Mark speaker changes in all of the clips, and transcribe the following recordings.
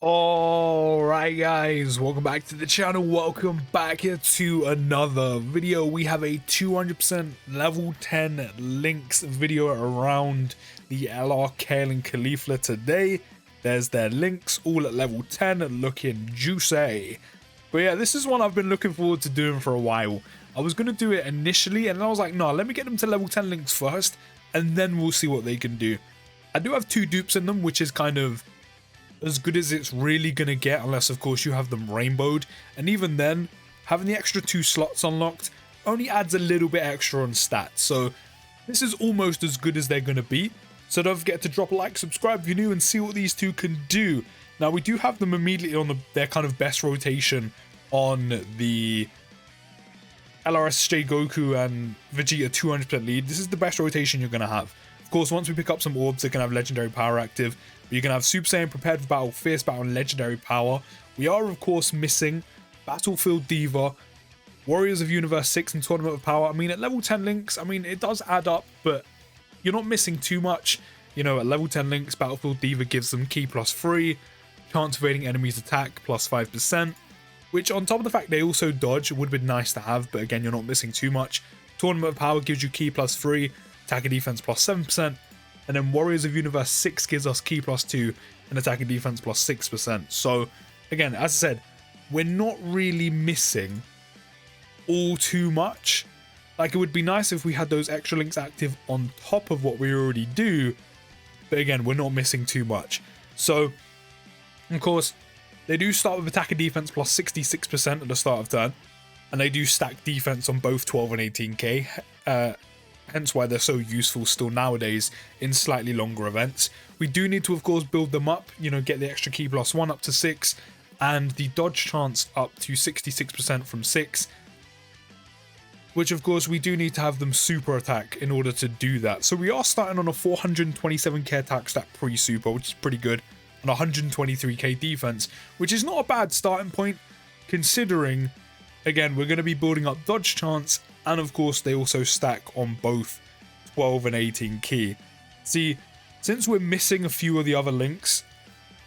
Speaker 1: Alright guys, welcome back to the channel, welcome back here to another video. We have a 200% level 10 links video around the LR Kale and Caulifla today. There's their links all at level 10 looking juicy. But yeah, this is one I've been looking forward to doing for a while. I was going to do it initially and then I was like, no, let me get them to level 10 links first and then we'll see what they can do. I do have two dupes in them, which is kind of as good as it's really going to get, unless of course you have them rainbowed, and even then having the extra 2 slots unlocked only adds a little bit extra on stats, so this is almost as good as they're going to be. So don't forget to drop a like, subscribe if you're new, and see what these two can do. Now we do have them immediately on their kind of best rotation on the LRSJ Goku and Vegeta 200% lead. This is the best rotation you're going to have. Of course, once we pick up some orbs, they can have legendary power active. But you can have Super Saiyan, Prepared for Battle, Fierce Battle, and legendary power. We are, of course, missing Battlefield Diva, Warriors of Universe 6, and Tournament of Power. I mean, at level 10 links, I mean, it does add up, but you're not missing too much. You know, at level 10 links, Battlefield Diva gives them Ki +3, chance of evading enemies' attack +5%, which on top of the fact they also dodge would have been nice to have, but again, you're not missing too much. Tournament of Power gives you Ki +3, attack and defense +7%, and then Warriors of Universe 6 gives us Ki +2 and attack and defense +6%. So again, as I said, we're not really missing all too much. Like, it would be nice if we had those extra links active on top of what we already do, but again, we're not missing too much. So of course, they do start with attack and defense +66% at the start of turn, and they do stack defense on both 12 and 18k. Hence why they're so useful still nowadays in slightly longer events. We do need to, of course, build them up, you know, get the extra Ki +1 up to 6, and the dodge chance up to 66% from 6. Which, of course, we do need to have them super attack in order to do that. So we are starting on a 427k attack stat pre-super, which is pretty good, and 123k defense, which is not a bad starting point, considering, again, we're going to be building up dodge chance, and of course they also stack on both 12 and 18 Ki. See, since we're missing a few of the other links,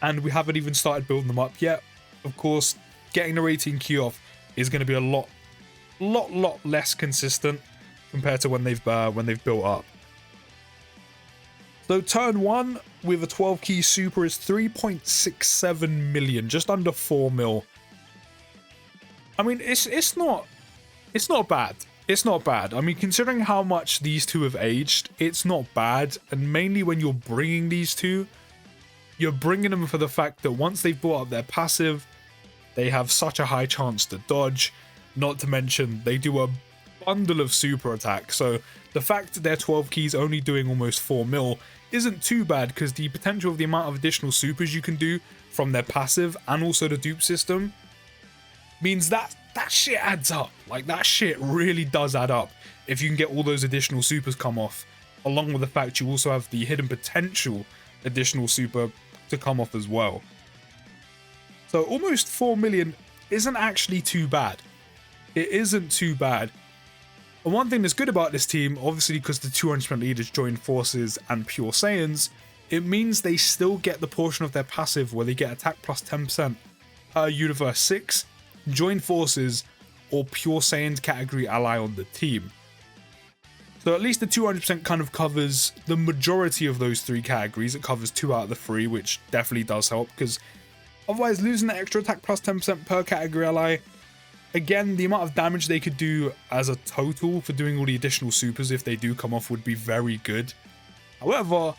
Speaker 1: and we haven't even started building them up yet, of course, getting their 18 Ki off is going to be a lot less consistent compared to when they've built up. So turn 1 with a 12 Ki super is 3.67 million, just under 4 mil. I mean, it's not bad. It's not bad. I mean, considering how much these two have aged, it's not bad. And mainly when you're bringing these two, you're bringing them for the fact that once they've brought up their passive, they have such a high chance to dodge. Not to mention, they do a bundle of super attack. So the fact that their 12 Ki's only doing almost 4 mil isn't too bad, because the potential of the amount of additional supers you can do from their passive and also the dupe system means that shit adds up. Like, that shit really does add up if you can get all those additional supers come off, along with the fact you also have the hidden potential additional super to come off as well. So almost 4 million isn't actually too bad. It isn't too bad. And one thing that's good about this team, obviously because the 200% leaders join forces and pure Saiyans, it means they still get the portion of their passive where they get attack +10% per Universe 6, join forces, or pure Saiyans category ally on the team. So at least the 200% kind of covers the majority of those 3 categories. It covers 2 out of the 3, which definitely does help, because otherwise losing that extra attack +10% per category ally, again, the amount of damage they could do as a total for doing all the additional supers if they do come off would be very good. However,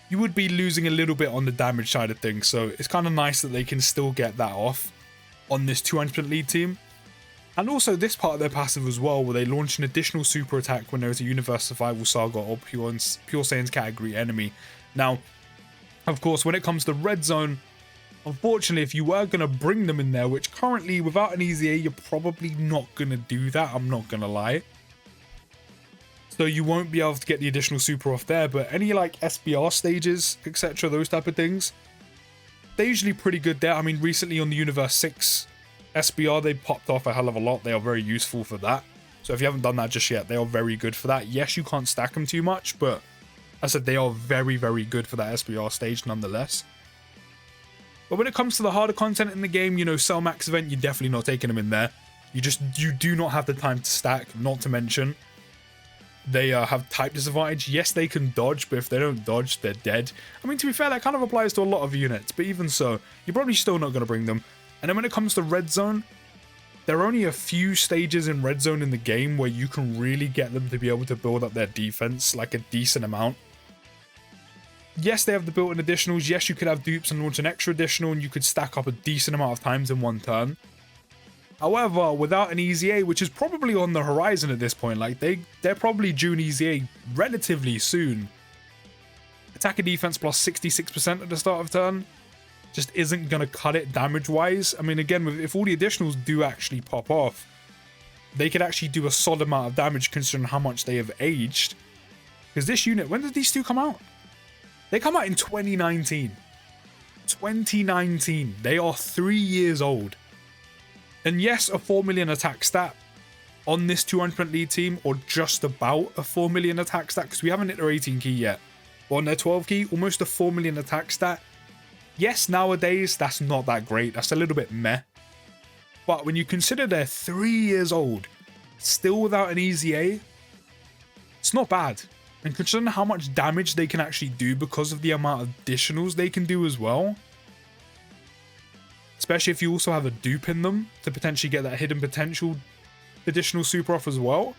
Speaker 1: you would be losing a little bit on the damage side of things, so it's kind of nice that they can still get that off on this 200% lead team. And also this part of their passive as well, where they launch an additional super attack when there is a Universe Survival Saga or Pure Saiyans category enemy. Now, of course, when it comes to Red Zone, unfortunately, if you were going to bring them in there, which currently without an EZA, you're probably not going to do that, I'm not going to lie. So you won't be able to get the additional super off there, but any like SBR stages, etc., those type of things, they're usually pretty good there. I mean, recently on the Universe 6 SBR, they popped off a hell of a lot. They are very useful for that. So if you haven't done that just yet, they are very good for that. Yes, you can't stack them too much, but I said they are very, very good for that SBR stage nonetheless. But when it comes to the harder content in the game, you know, Cell Max event, you're definitely not taking them in there. You do not have the time to stack, not to mention they have type disadvantage. Yes, they can dodge, but if they don't dodge, they're dead. I mean, to be fair, that kind of applies to a lot of units, but even so, you're probably still not going to bring them. And then when it comes to Red Zone, there are only a few stages in Red Zone in the game where you can really get them to be able to build up their defense, like a decent amount. Yes, they have the built-in additionals. Yes, you could have dupes and launch an extra additional, and you could stack up a decent amount of times in one turn. However, without an EZA, which is probably on the horizon at this point, like they're probably due an EZA relatively soon. Attack and defense plus 66% at the start of turn just isn't going to cut it damage-wise. I mean, again, if all the additionals do actually pop off, they could actually do a solid amount of damage considering how much they have aged. Because this unit, when did these two come out? They come out in 2019. 2019. They are 3 years old. And yes, a 4 million attack stat on this 200% lead team, or just about a 4 million attack stat, because we haven't hit their 18 key yet. But on their 12 key, almost a 4 million attack stat. Yes, nowadays, that's not that great. That's a little bit meh. But when you consider they're 3 years old, still without an EZA, it's not bad. And considering how much damage they can actually do because of the amount of additionals they can do as well, especially if you also have a dupe in them to potentially get that hidden potential additional super off as well,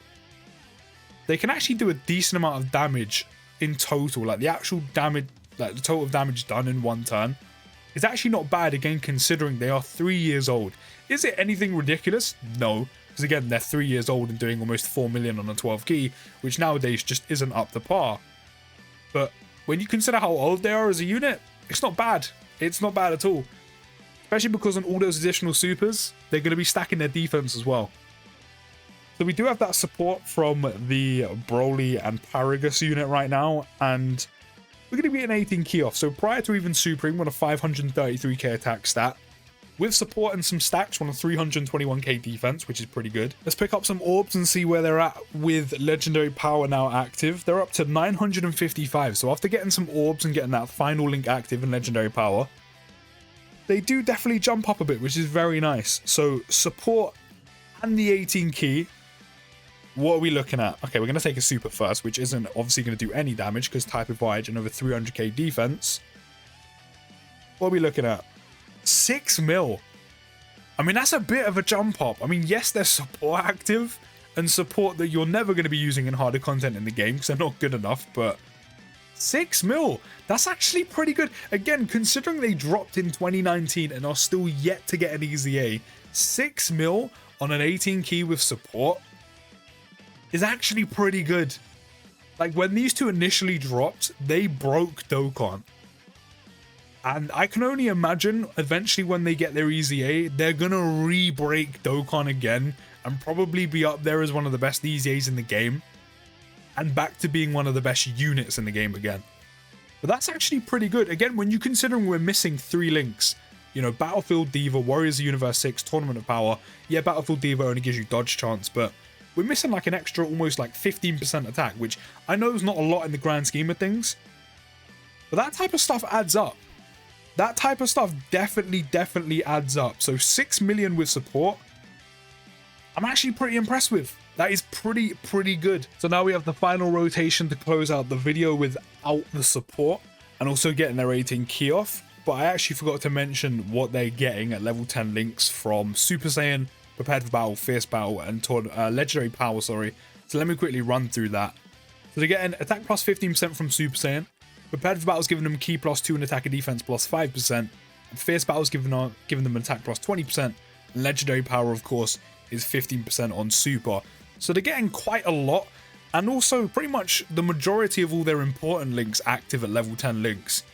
Speaker 1: they can actually do a decent amount of damage in total. Like the actual damage, like the total damage done in one turn is actually not bad, again, considering they are 3 years old. Is it anything ridiculous? No, because again, they're 3 years old and doing almost 4 million on a 12 key, which nowadays just isn't up to par. But when you consider how old they are as a unit, it's not bad. It's not bad at all. Especially because on all those additional supers, they're going to be stacking their defense as well. So we do have that support from the Broly and Paragus unit right now, and we're going to be an 18 key off. So prior to even supering, we're on a 533k attack stat. With support and some stacks, we're on a 321k defense, which is pretty good. Let's pick up some orbs and see where they're at with legendary power now active. They're up to 955. So after getting some orbs and getting that final link active in legendary power, they do definitely jump up a bit, which is very nice. So support and the 18 key. What are we looking at? Okay, we're going to take a super first, which isn't obviously going to do any damage because type advantage and over 300k defense. What are we looking at? 6 mil. I mean, that's a bit of a jump up. I mean, yes, there's support active and support that you're never going to be using in harder content in the game because they're not good enough, but 6 mil. That's actually pretty good. Again, considering they dropped in 2019 and are still yet to get an EZA, 6 mil on an 18 key with support is actually pretty good. Like, when these two initially dropped, they broke Dokkan. And I can only imagine eventually when they get their EZA, they're gonna re-break Dokkan again and probably be up there as one of the best EZAs in the game and back to being one of the best units in the game again. But that's actually pretty good. Again, when you consider we're missing 3 links, you know, Battlefield Diva, Warriors of the Universe 6, Tournament of Power. Yeah, Battlefield Diva only gives you dodge chance, but we're missing like an extra almost like 15% attack, which I know is not a lot in the grand scheme of things, but that type of stuff adds up. That type of stuff definitely adds up. So 6 million with support, I'm actually pretty impressed with. That is pretty good. So now we have the final rotation to close out the video without the support and also getting their 18 key off. But I actually forgot to mention what they're getting at level 10 links from Super Saiyan, Prepared for Battle, Fierce Battle, and Legendary Power, sorry. So let me quickly run through that. So they're getting attack plus 15% from Super Saiyan. Prepared for Battle is giving them key plus 2 and attack and defense plus 5%. And Fierce Battle is giving them attack plus 20%. And Legendary Power, of course, is 15% on Super. So they're getting quite a lot. And also pretty much the majority of all their important links active at level 10 links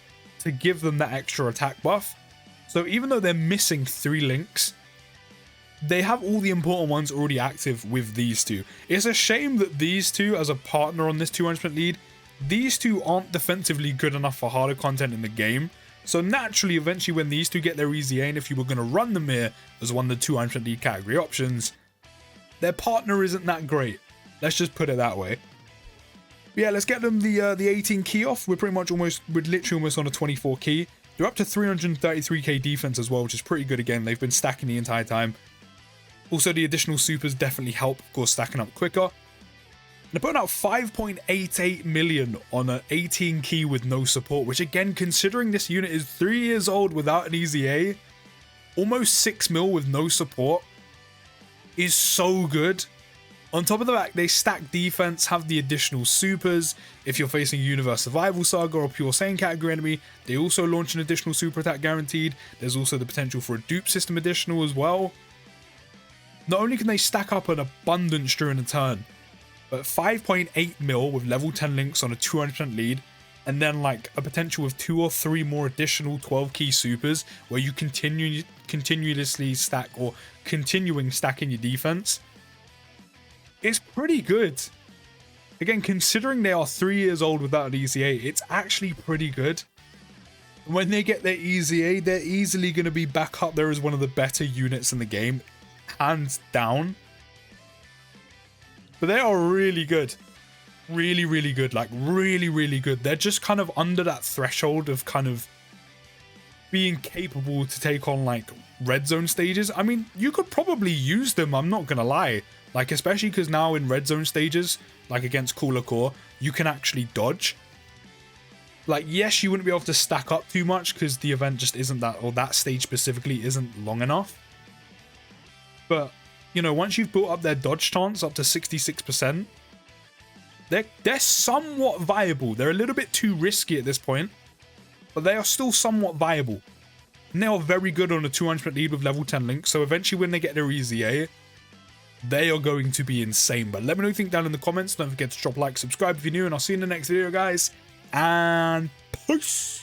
Speaker 1: to give them that extra attack buff. So even though they're missing 3 links, they have all the important ones already active with these two. It's a shame that these two, as a partner on this 200% lead, these two aren't defensively good enough for harder content in the game. So naturally, eventually when these two get their EZA, and if you were going to run them here as one of the 200% lead category options, their partner isn't that great. Let's just put it that way. But yeah, let's get them the 18 key off. We're literally almost on a 24 key. They're up to 333k defense as well, which is pretty good again. They've been stacking the entire time. Also, the additional supers definitely help, of course, stacking up quicker. They're putting out 5.88 million on an 18 key with no support, which again, considering this unit is 3 years old without an EZA, almost 6 mil with no support, is so good. On top of the fact, they stack defense, have the additional supers. If you're facing Universe Survival Saga or Pure Saiyan category enemy, they also launch an additional super attack guaranteed. There's also the potential for a dupe system additional as well. Not only can they stack up an abundance during a turn, but 5.8 mil with level 10 links on a 200% lead, and then like a potential of 2 or 3 more additional 12 key supers where you continuously stack or continuing stacking your defense. It's pretty good. Again, considering they are 3 years old without an EZA, it's actually pretty good. When they get their EZA, they're easily going to be back up there as one of the better units in the game, hands down. But they are really good. Really, really good. Like, really, really good. They're just kind of under that threshold of kind of being capable to take on, like, red zone stages. I mean, you could probably use them, I'm not going to lie. Like, especially because now in red zone stages, like against Cooler Core, you can actually dodge. Like, yes, you wouldn't be able to stack up too much because the event just isn't that, or that stage specifically isn't long enough. But, you know, once you've built up their dodge chance up to 66%, they're somewhat viable. They're a little bit too risky at this point, but they are still somewhat viable. And they are very good on a 200% lead with level 10 links, so eventually when they get their EZA, they are going to be insane. But let me know what you think down in the comments. Don't forget to drop a like, subscribe if you're new, and I'll see you in the next video, guys. And peace!